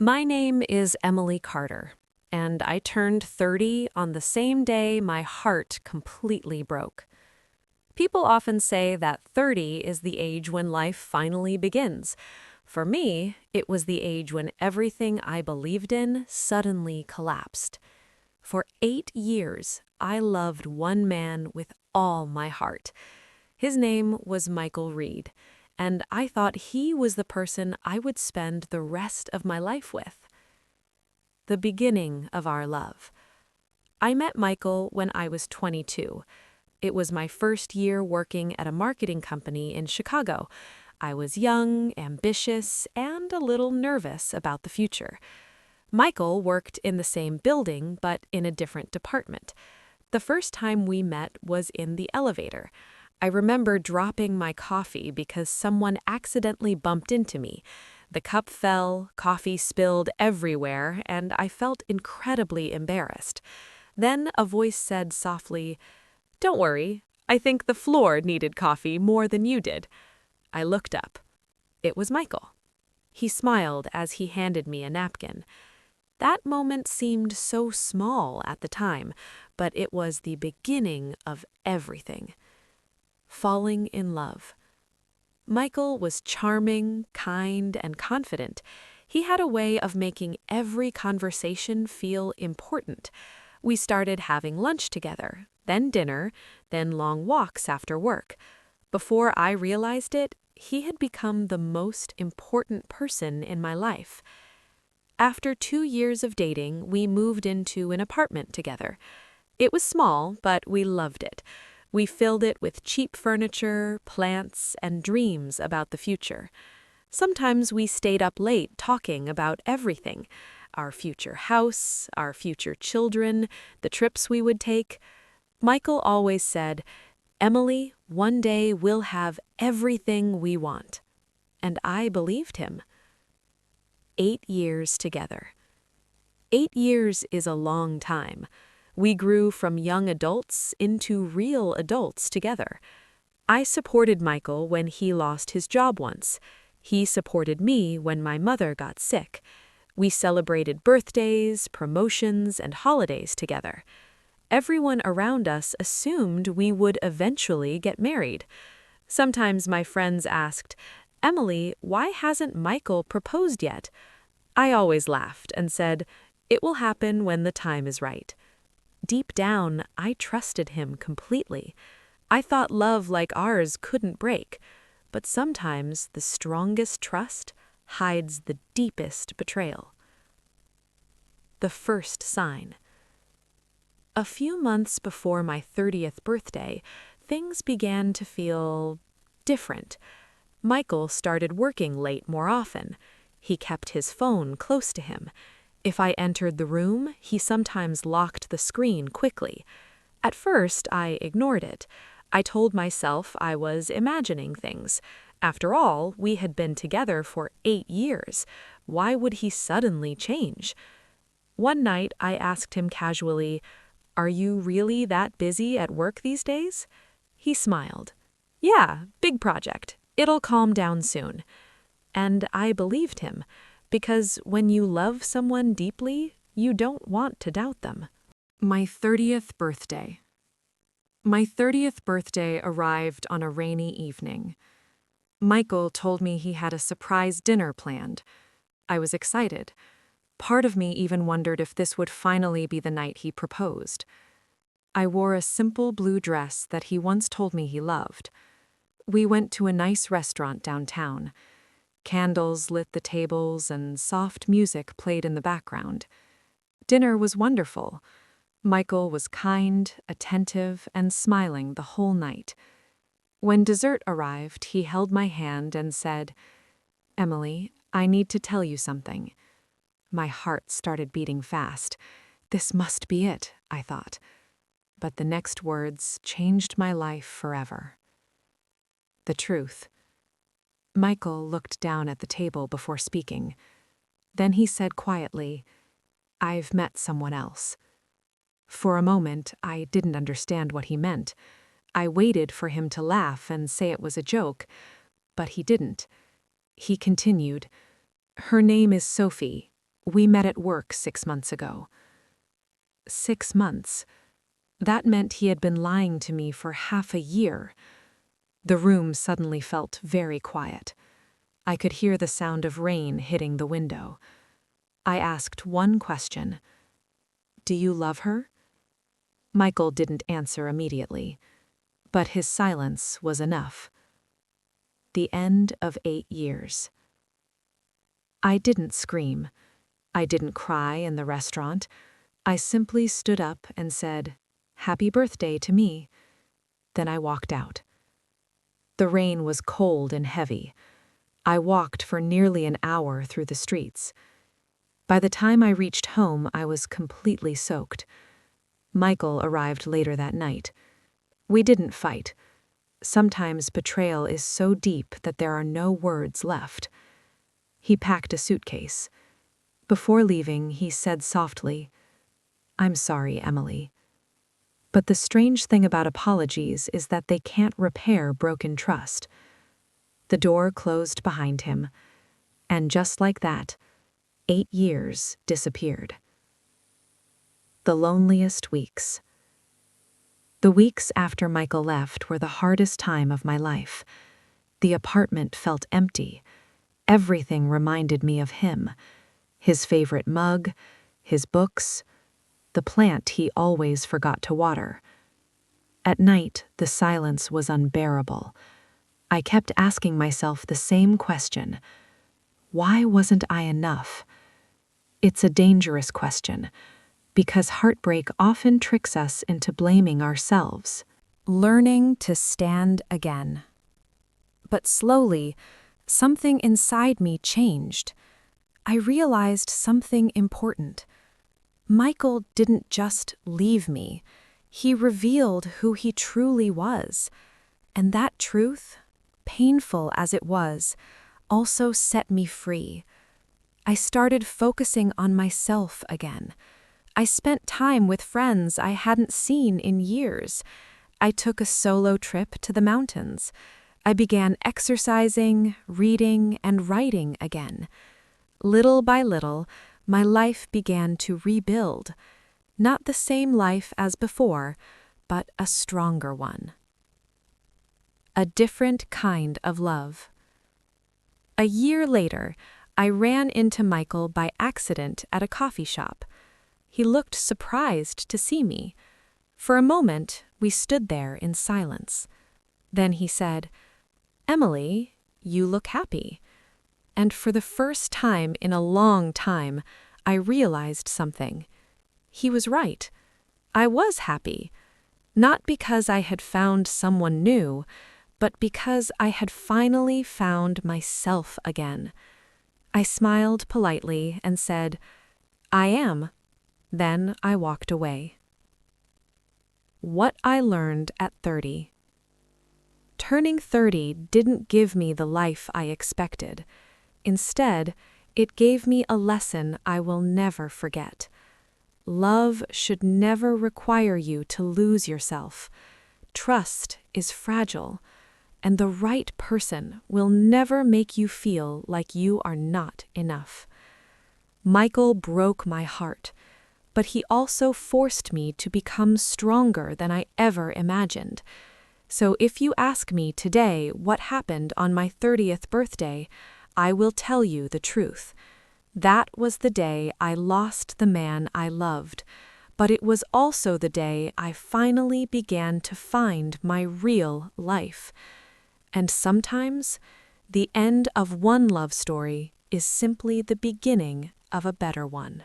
My name is Emily Carter, and I turned 30 on the same day my heart completely broke. People often say that 30 is the age when life finally begins. For me, it was the age when everything I believed in suddenly collapsed. For 8 years, I loved one man with all my heart. His name was Michael Reed, and I thought he was the person I would spend the rest of my life with. The beginning of our love. I met Michael when I was 22. It was my first year working at a marketing company in Chicago. I was young, ambitious, and a little nervous about the future. Michael worked in the same building, but in a different department. The first time we met was in the elevator. I remember dropping my coffee because someone accidentally bumped into me. The cup fell, coffee spilled everywhere, and I felt incredibly embarrassed. Then a voice said softly, "Don't worry, I think the floor needed coffee more than you did." I looked up. It was Michael. He smiled as he handed me a napkin. That moment seemed so small at the time, but it was the beginning of everything. Falling in love. Michael was charming, kind, and confident. He had a way of making every conversation feel important. We started having lunch together, then dinner, then long walks after work. Before I realized it, he had become the most important person in my life. After 2 years of dating, we moved into an apartment together. It was small, but we loved it. We filled it with cheap furniture, plants, and dreams about the future. Sometimes we stayed up late talking about everything: our future house, our future children, the trips we would take. Michael always said, "Emily, one day we'll have everything we want." And I believed him. 8 years together. 8 years is a long time. We grew from young adults into real adults together. I supported Michael when he lost his job once. He supported me when my mother got sick. We celebrated birthdays, promotions, and holidays together. Everyone around us assumed we would eventually get married. Sometimes my friends asked, "Emily, why hasn't Michael proposed yet?" I always laughed and said, "It will happen when the time is right." Deep down, I trusted him completely. I thought love like ours couldn't break, but sometimes the strongest trust hides the deepest betrayal. The first sign. A few months before my 30th birthday, things began to feel different. Michael started working late more often. He kept his phone close to him. If I entered the room, he sometimes locked the screen quickly. At first, I ignored it. I told myself I was imagining things. After all, we had been together for 8 years. Why would he suddenly change? One night, I asked him casually, "Are you really that busy at work these days?" He smiled. "Yeah, big project. It'll calm down soon." And I believed him. Because when you love someone deeply, you don't want to doubt them. My 30th birthday. My 30th birthday arrived on a rainy evening. Michael told me he had a surprise dinner planned. I was excited. Part of me even wondered if this would finally be the night he proposed. I wore a simple blue dress that he once told me he loved. We went to a nice restaurant downtown. Candles lit the tables and soft music played in the background. Dinner was wonderful. Michael was kind, attentive, and smiling the whole night. When dessert arrived, he held my hand and said, "Emily, I need to tell you something." My heart started beating fast. This must be it, I thought. But the next words changed my life forever. The truth. Michael looked down at the table before speaking. Then he said quietly, "I've met someone else." For a moment, I didn't understand what he meant. I waited for him to laugh and say it was a joke, but he didn't. He continued, "Her name is Sophie. We met at work 6 months ago. 6 months. That meant he had been lying to me for half a year. The room suddenly felt very quiet. I could hear the sound of rain hitting the window. I asked one question. "Do you love her?" Michael didn't answer immediately, but his silence was enough. The end of 8 years. I didn't scream. I didn't cry in the restaurant. I simply stood up and said, "Happy birthday to me." Then I walked out. The rain was cold and heavy. I walked for nearly an hour through the streets. By the time I reached home, I was completely soaked. Michael arrived later that night. We didn't fight. Sometimes betrayal is so deep that there are no words left. He packed a suitcase. Before leaving, he said softly, "I'm sorry, Emily." But the strange thing about apologies is that they can't repair broken trust. The door closed behind him, and just like that, 8 years disappeared. The loneliest weeks. The weeks after Michael left were the hardest time of my life. The apartment felt empty. Everything reminded me of him. His favorite mug, his books, the plant he always forgot to water. At night, the silence was unbearable. I kept asking myself the same question. Why wasn't I enough? It's a dangerous question, because heartbreak often tricks us into blaming ourselves. Learning to stand again. But slowly, something inside me changed. I realized something important. Michael didn't just leave me. He revealed who he truly was. And that truth, painful as it was, also set me free. I started focusing on myself again. I spent time with friends I hadn't seen in years. I took a solo trip to the mountains. I began exercising, reading, and writing again. Little by little, my life began to rebuild. Not the same life as before, but a stronger one. A different kind of love. A year later, I ran into Michael by accident at a coffee shop. He looked surprised to see me. For a moment, we stood there in silence. Then he said, "Emily, you look happy." And for the first time in a long time, I realized something. He was right. I was happy. Not because I had found someone new, but because I had finally found myself again. I smiled politely and said, "I am." Then I walked away. What I learned at 30. Turning 30 didn't give me the life I expected. Instead, it gave me a lesson I will never forget. Love should never require you to lose yourself. Trust is fragile, and the right person will never make you feel like you are not enough. Michael broke my heart, but he also forced me to become stronger than I ever imagined. So if you ask me today what happened on my 30th birthday, I will tell you the truth. That was the day I lost the man I loved, but it was also the day I finally began to find my real life. And sometimes, the end of one love story is simply the beginning of a better one.